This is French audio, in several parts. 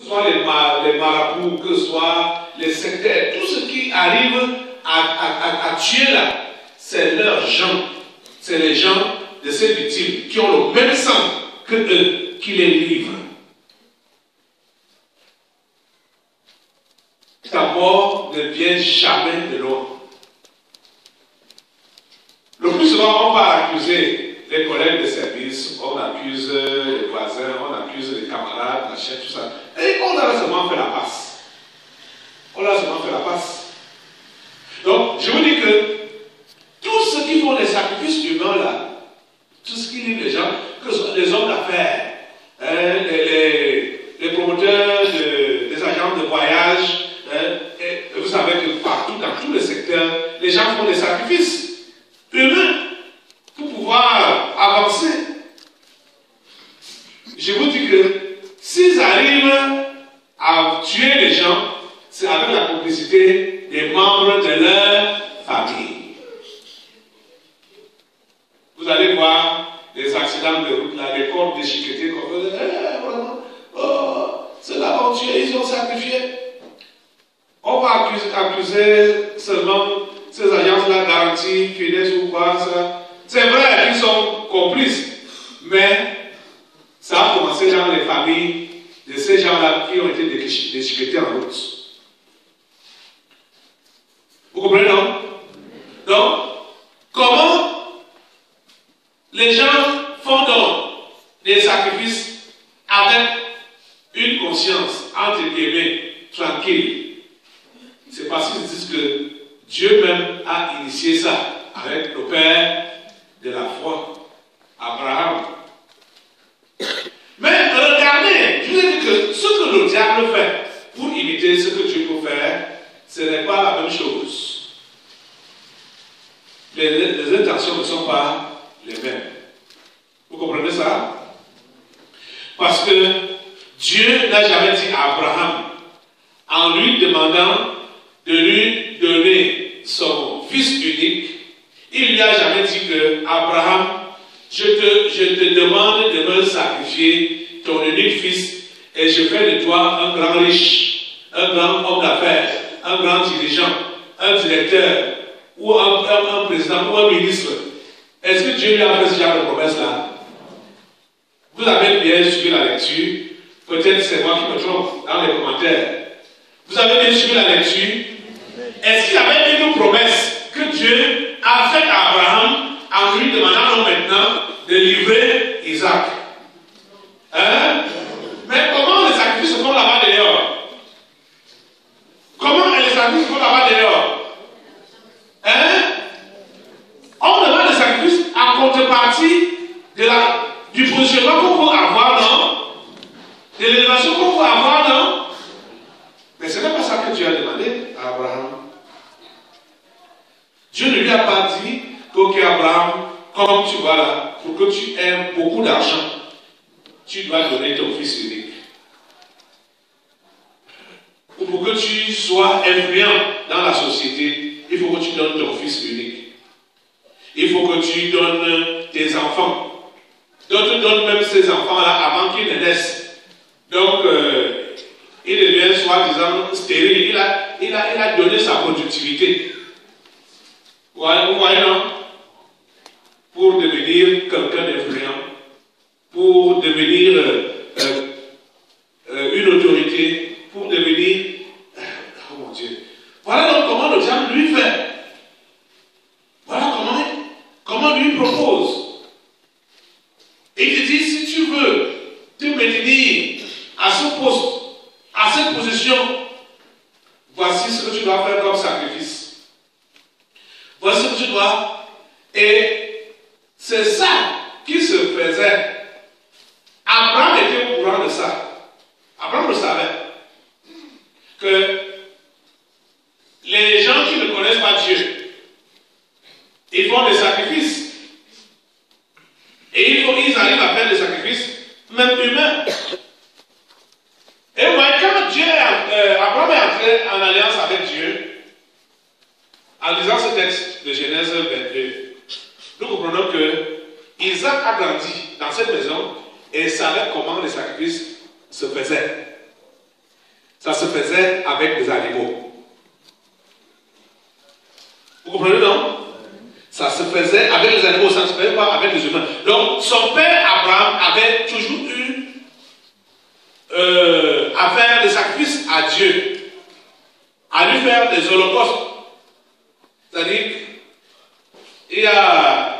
Que ce soit les marabouts, que ce soit les sectaires, tout ce qui arrive à tuer là, c'est leurs gens. C'est les gens de ces victimes qui ont le même sang que eux qui les livrent. Ta mort ne vient jamais de loin. Le plus souvent, on va accuser les collègues de service, on accuse les voisins, on accuse les camarades, machin, tout ça. Et on a seulement fait la passe. On a seulement fait la passe. Donc, je vous dis que tous ceux qui font des sacrifices humains là, tout ce qui livre les gens, que ce soit des hommes d'affaires, les promoteurs, des agents de voyage, et vous savez que partout, dans tous les secteurs, les gens font des sacrifices humains pour pouvoir avancer. Je vous dis que s'ils arrivent à tuer les gens, c'est avec la complicité des membres de leur famille. Vous allez voir des accidents de route, là, des corps déchiquetés, comme ceux-là vont tuer, ils ont sacrifié. On va accuser seulement ces agences-là, garantie, finesse ou quoi, ça. C'est vrai qu'ils sont complices, mais ça a commencé dans les familles de ces gens-là qui ont été déchiquetés en route. Vous comprenez, non? Donc, comment les gens font donc des sacrifices avec une conscience, entre guillemets, tranquille? C'est parce qu'ils disent que Dieu même a initié ça avec le père de la foi, Abraham. Mais regardez, je vous ai dit que ce que le diable fait pour imiter ce que Dieu peut faire, ce n'est pas la même chose. Les intentions ne sont pas les mêmes. Vous comprenez ça? Parce que Dieu n'a jamais dit à Abraham, en lui demandant de lui donner son fils unique, il lui a jamais dit que Abraham, je te demande de me sacrifier ton unique fils et je fais de toi un grand riche, un grand homme d'affaires, un grand dirigeant, un directeur ou un président ou un ministre. Est-ce que Dieu lui a fait ce genre de promesse-là? Vous avez bien suivi la lecture. Peut-être c'est moi qui me trompe dans les commentaires. Vous avez bien suivi la lecture. Est-ce qu'il avait une promesse que Dieu a faite à Abraham en lui demandant maintenant de livrer Isaac? Hein? Mais comment les sacrifices se font là-bas dehors? Comment les sacrifices se font là-bas dehors? Hein? On demande des sacrifices en contrepartie du positionnement qu'on peut avoir, non? De l'élévation qu'on peut avoir, non? Mais ce n'est pas ça que Dieu a demandé à Abraham. Dieu ne lui a pas dit qu'ok Abraham, comme tu vas là, pour que tu aies beaucoup d'argent, tu dois donner ton fils unique. Ou pour que tu sois influent dans la société, il faut que tu donnes ton fils unique. Il faut que tu donnes tes enfants. D'autres donnent même ces enfants-là avant qu'ils ne naissent. Donc, il devient soi-disant stérile. Il a donné sa productivité. Vous voyez, non? Pour devenir quelqu'un d'influent, pour devenir une autorité, pour devenir... Oh mon Dieu. Voilà donc comment le diable lui fait. Voilà comment lui propose. Et il te dit, si tu veux te maintenir à ce poste, à cette position, voici ce que tu dois faire comme sacrifice. Voici ce que tu dois. Et c'est ça qui se faisait. Abraham était au courant de ça. Abraham le savait. Que les gens qui ne connaissent pas Dieu, ils font des sacrifices. Et ils arrivent à faire des sacrifices, même humains. Et vous voyez, quand Abraham est entré en alliance avec Dieu, en lisant ce texte de Genèse 22, nous comprenons que Isaac a grandi dans cette maison et savait comment les sacrifices se faisaient. ça se faisait avec des animaux. Vous comprenez, non? Ça se faisait avec les animaux, ça ne se faisait pas avec les humains. Donc, son père Abraham avait toujours eu à faire des sacrifices à Dieu, à lui faire des holocaustes. C'est-à-dire, il y a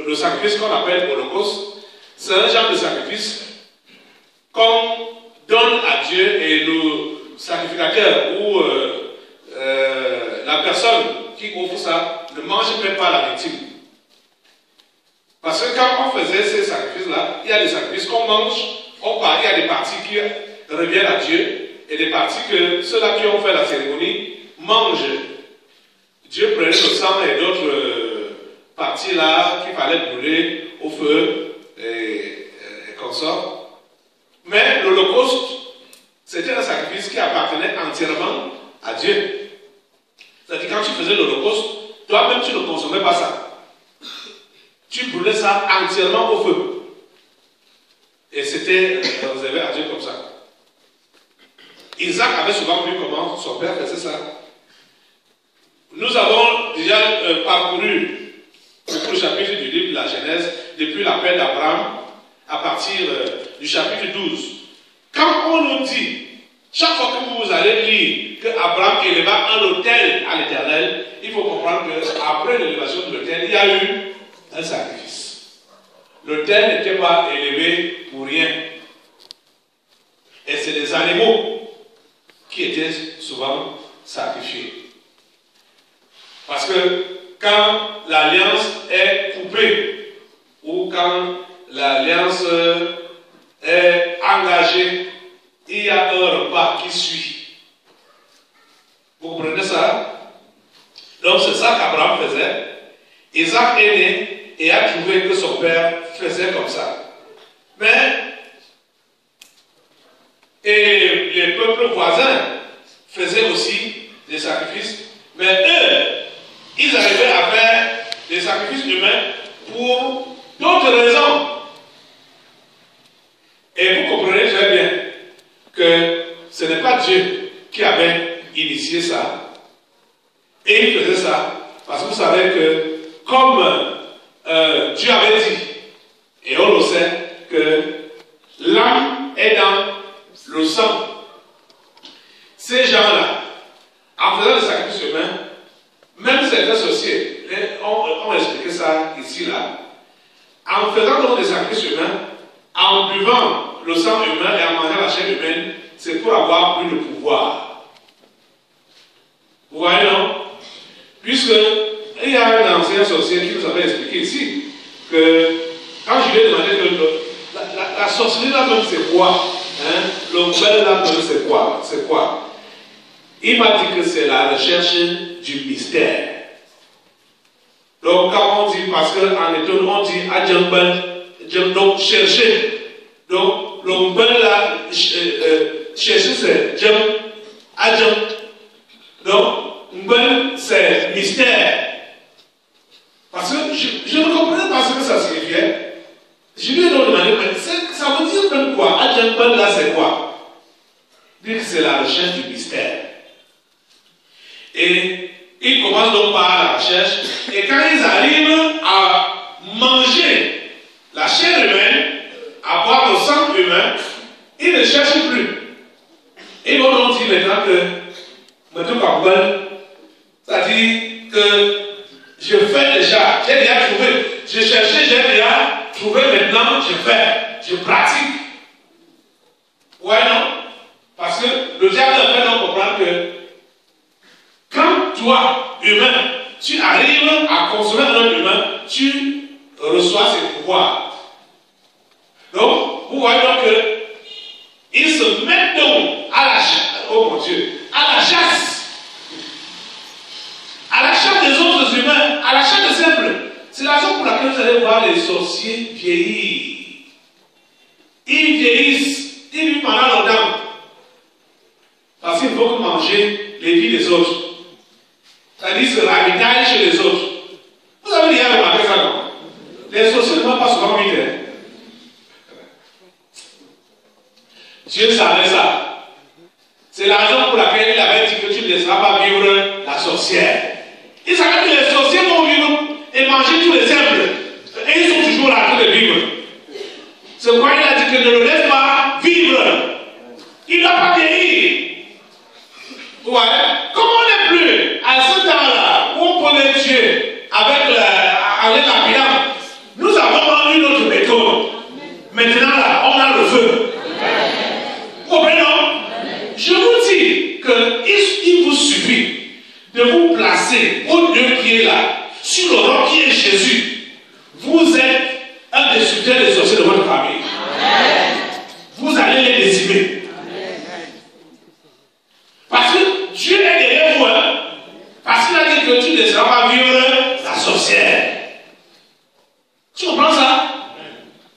le sacrifice qu'on appelle holocauste, c'est un genre de sacrifice qu'on donne à Dieu et le sacrificateur ou la personne qui offre ça ne mange même pas la victime. Parce que quand on faisait ces sacrifices-là, il y a des sacrifices qu'on mange, il y a des parties qui reviennent à Dieu et des parties que ceux-là qui ont fait la cérémonie mangent. Dieu prenait le sang et d'autres parties là qu'il fallait brûler au feu et consorts. Mais l'Holocauste, c'était un sacrifice qui appartenait entièrement à Dieu. C'est-à-dire quand tu faisais l'Holocauste, toi-même tu ne consommais pas ça. Tu brûlais ça entièrement au feu. Et c'était réservé à Dieu comme ça. Isaac avait souvent vu comment son père faisait ça. Nous avons déjà parcouru le chapitre du livre de la Genèse, depuis l'appel d'Abraham, à partir du chapitre 12. Quand on nous dit, chaque fois que vous allez lire que Abraham éleva un autel à l'Éternel, il faut comprendre qu'après l'élévation de l'autel, il y a eu un sacrifice. L'autel n'était pas élevé pour rien. Et c'est des animaux qui étaient souvent sacrifiés. Parce que quand l'alliance est coupée, ou quand l'alliance est engagée, il y a un repas qui suit. Vous comprenez ça? Donc c'est ça qu'Abraham faisait. Isaac est né et a trouvé que son père faisait comme ça. Mais, et les peuples voisins faisaient aussi des sacrifices, mais eux, ils arrivaient à faire des sacrifices humains pour d'autres raisons. Et vous comprenez très bien que ce n'est pas Dieu qui avait initié ça. Et il faisait ça parce que vous savez que comme Dieu avait dit, et on le sait, que l'âme est dans le sang. Ces gens-là, en faisant des sacrifices humains, même certains sorciers ont expliqué ça ici, là, en faisant donc des sacrifices humains, en buvant le sang humain et en mangeant la chair humaine, c'est pour avoir plus de pouvoir. Vous voyez, non? Puisque il y a un ancien sorcier qui nous avait expliqué ici que quand je lui ai demandé que la sorcellerie là-même c'est quoi, hein? L'ongle là-même c'est quoi? C'est quoi? Il m'a dit que c'est la recherche du mystère. Donc quand on dit, parce qu'en étonne on dit Adjamban, donc chercher. Donc l'ongle là, chercher c'est Djam, Adjam. Donc Mben c'est mystère. Parce que je ne comprenais pas ce que ça signifiait. Je lui ai demandé, mais ça veut dire même quoi? Adjamban là c'est quoi? Il dit que c'est la recherche du mystère. Et ils commencent donc par la recherche. Et quand ils arrivent à manger la chair humaine, à boire le sang humain, ils ne cherchent plus. Ils vont donc dire maintenant que maintenant c'est-à-dire que je fais déjà, j'ai déjà trouvé. Je cherchais, j'ai déjà trouvé, maintenant je fais, je pratique. Ouais, non? Parce que le diable fait donc comprendre que quand toi, humain, tu arrives à consommer un homme humain, tu reçois ses pouvoirs. Donc, vous voyez donc qu'ils se mettent donc à la chasse, oh mon Dieu, à la chasse. À la chasse des autres humains, à la chasse des simples. C'est la raison pour laquelle vous allez voir les sorciers vieillir. Ils vieillissent, ils vivent pendant longtemps. Parce qu'il faut manger les vies des autres. C'est-à-dire se ravitailler chez les autres. Vous avez déjà remarqué ça, non? Les sorciers ne vont pas souvent vite. Dieu savait ça. C'est la raison pour laquelle il avait dit que tu ne laisseras pas vivre la sorcière. Il savait que les sorciers vont vivre et manger tous les simples. Et ils sont toujours là en train de vivre. C'est pourquoi il a dit que ne le laisse pas vivre. Il n'a pas vieilli. Ouais. Comme on n'est plus à ce temps-là où on prenait Dieu avec la pyramide, nous avons une autre méthode. Maintenant là, on a le feu. Vous comprenez, non? Je vous dis qu'il vous suffit de vous placer au deux pieds là, sur le roc qui est Jésus. Vous êtes un destructeur des sorciers de votre famille. Amen. Vous allez les décimer. Parce que Dieu est derrière vous. Hein? Parce qu'il a dit que tu ne laisseras pas vivre la sorcière. Tu comprends ça?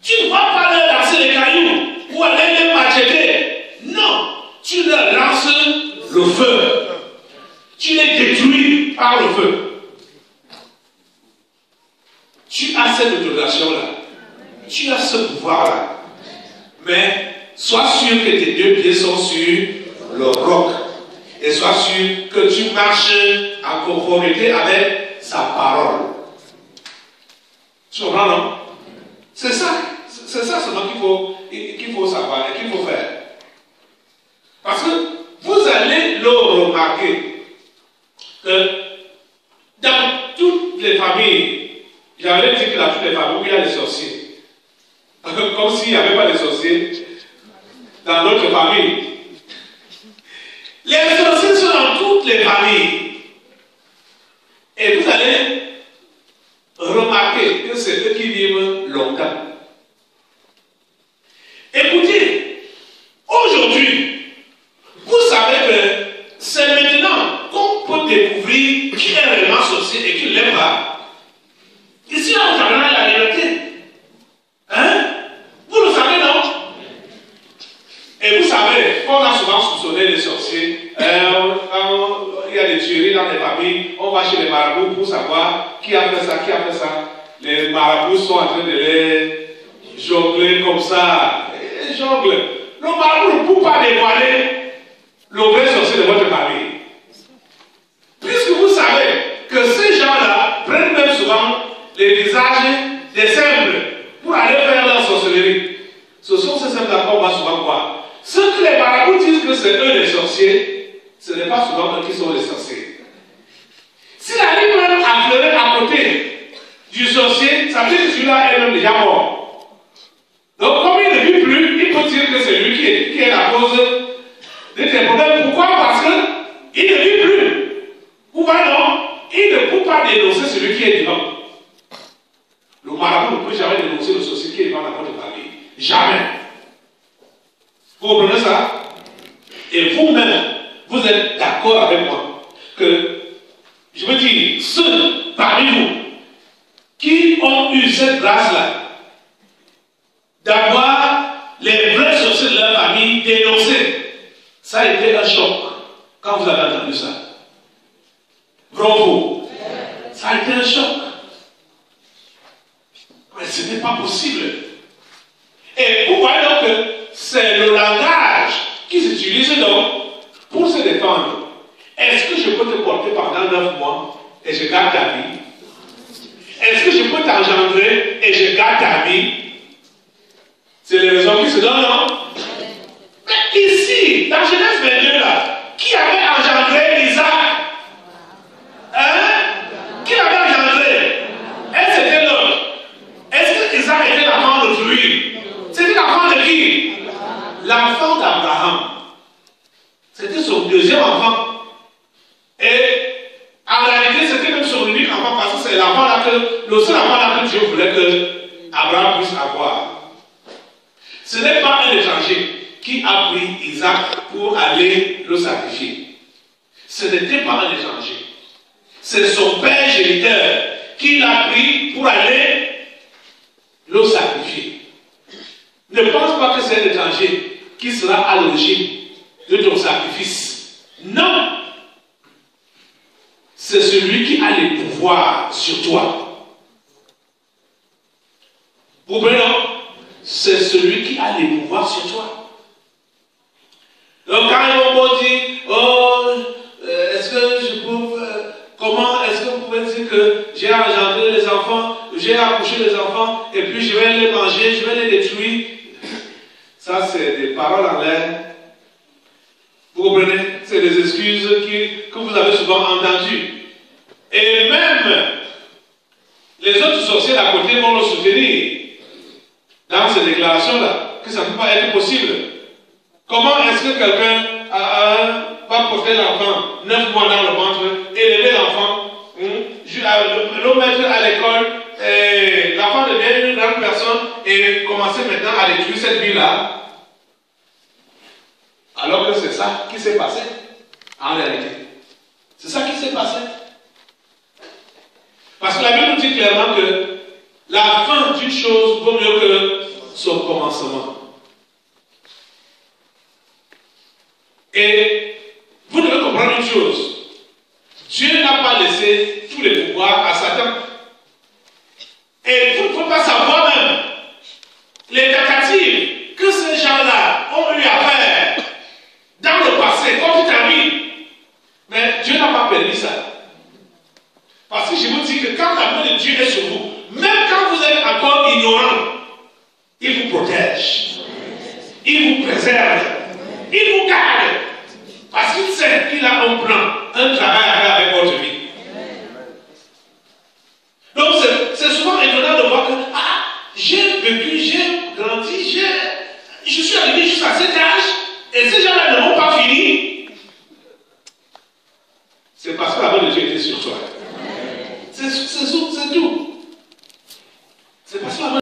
Tu ne vas pas leur lancer les cailloux ou aller les macheter. Non. Tu leur lances le feu. Tu les détruis par le feu. Tu as cette autorisation-là. Tu as ce pouvoir-là. Mais sois sûr que tes deux pieds sont sur le roc. Et sois sûr que tu marches en conformité avec sa parole. Tu comprends, non? C'est ça. C'est ça seulement qu'il faut savoir et qu'il faut faire. Parce que vous allez le remarquer que dans toutes les familles, j'avais dit que dans toutes les familles où il y a des sorciers, comme s'il n'y avait pas de sorciers dans notre famille. Les sorciers sont dans toutes les familles. Et vous allez remarquer que c'est eux qui vivent longtemps. Écoutez, aujourd'hui, vous savez que c'est maintenant qu'on peut découvrir qui est réellement sorcier et qui ne l'est pas. Ici, on a la liberté. Hein? Vous le savez, non? Et vous savez, on a souvent soupçonné les sorciers. Il y a des tueries dans les familles. On va chez les marabouts pour savoir qui a fait ça, qui a fait ça. Les marabouts sont en train de les jongler comme ça. Ils jonglent. Le marabout ne peut pas dévoiler le vrai sorcier de votre famille. Puisque vous savez que ces gens-là prennent même souvent les visages des simples pour aller faire leur sorcellerie. Ce sont ces simples-là qu'on va souvent voir. Ceux que les marabouts disent que c'est eux les sorciers, ce n'est pas souvent eux qui sont les sorciers. S'il arrive même à pleurer à côté du sorcier, ça veut dire que celui-là est même déjà mort. Donc comme il ne vit plus, il peut dire que c'est lui qui est la cause de tes problèmes. Pourquoi? Parce qu'il ne vit plus. Ou bien non, il ne peut pas dénoncer celui qui est vivant. Le marabout ne peut jamais dénoncer le sorcier qui est vivant dans votre famille. Jamais. Vous comprenez ça? Et vous-même, vous êtes d'accord avec moi que, je veux dire, ceux parmi vous qui ont eu cette grâce-là, d'avoir les vrais sorciers de leur famille dénoncés, ça a été un choc quand vous avez entendu ça. Bravo. Ça a été un choc. Mais ce n'est pas possible. Et vous voyez donc que c'est le langage qui s'utilise donc pour se défendre. Est-ce que je peux te porter pendant 9 mois et je garde ta vie? Est-ce que je peux t'engendrer et je garde ta vie? C'est les raisons qui se donnent, non? Mais ici, dans Genèse 22, là, qui avait engendré Isaac? Hein? Qui l'avait engendré? Est-ce que c'était l'autre? Est-ce que Isaac était l'enfant d'autrui? C'était l'enfant de qui? L'enfant d'Abraham. C'était son deuxième enfant. Et en réalité, c'était même son unique enfant parce que c'est l'enfant là le seul enfant là que Dieu voulait que Abraham puisse avoir. Ce n'est pas un étranger qui a pris Isaac pour aller le sacrifier. Ce n'était pas un étranger. C'est son père géniteur qui l'a pris pour aller le sacrifier. Ne pense pas que c'est un étranger qui sera à l'origine de ton sacrifice. Non! C'est celui qui a les pouvoirs sur toi. Vous comprenez, non? C'est celui qui a les pouvoirs sur toi. Donc quand ils vont dire les enfants et puis je vais les manger, je vais les détruire. Ça, c'est des paroles en l'air. Vous comprenez? C'est des excuses que vous avez souvent entendues. Et même les autres sorciers d'à côté vont le soutenir dans ces déclarations-là, que ça ne peut pas être possible. Comment est-ce que quelqu'un va porter l'enfant 9 mois dans le ventre, élever l'enfant, le mettre à l'école, l'enfant devient une grande personne et commencer maintenant à détruire cette vie-là? Alors que c'est ça qui s'est passé en réalité. C'est ça qui s'est passé. Parce que la Bible nous dit clairement que la fin d'une chose vaut mieux que son commencement. Et vous devez comprendre une chose. Dieu n'a pas laissé tous les pouvoirs à Satan. Et vous ne pouvez pas savoir même les tentatives que ces gens-là ont eu à faire dans le passé, contre ta vie. Mais Dieu n'a pas permis ça. Parce que je vous dis que quand la main de Dieu est sur vous, même quand vous êtes encore ignorant, il vous protège. Il vous préserve. Il vous garde. Parce qu'il sait qu'il a un plan, un travail à faire avec votre vie. Donc c'est souvent étonnant de voir que j'ai vécu, j'ai grandi, je suis arrivé jusqu'à cet âge.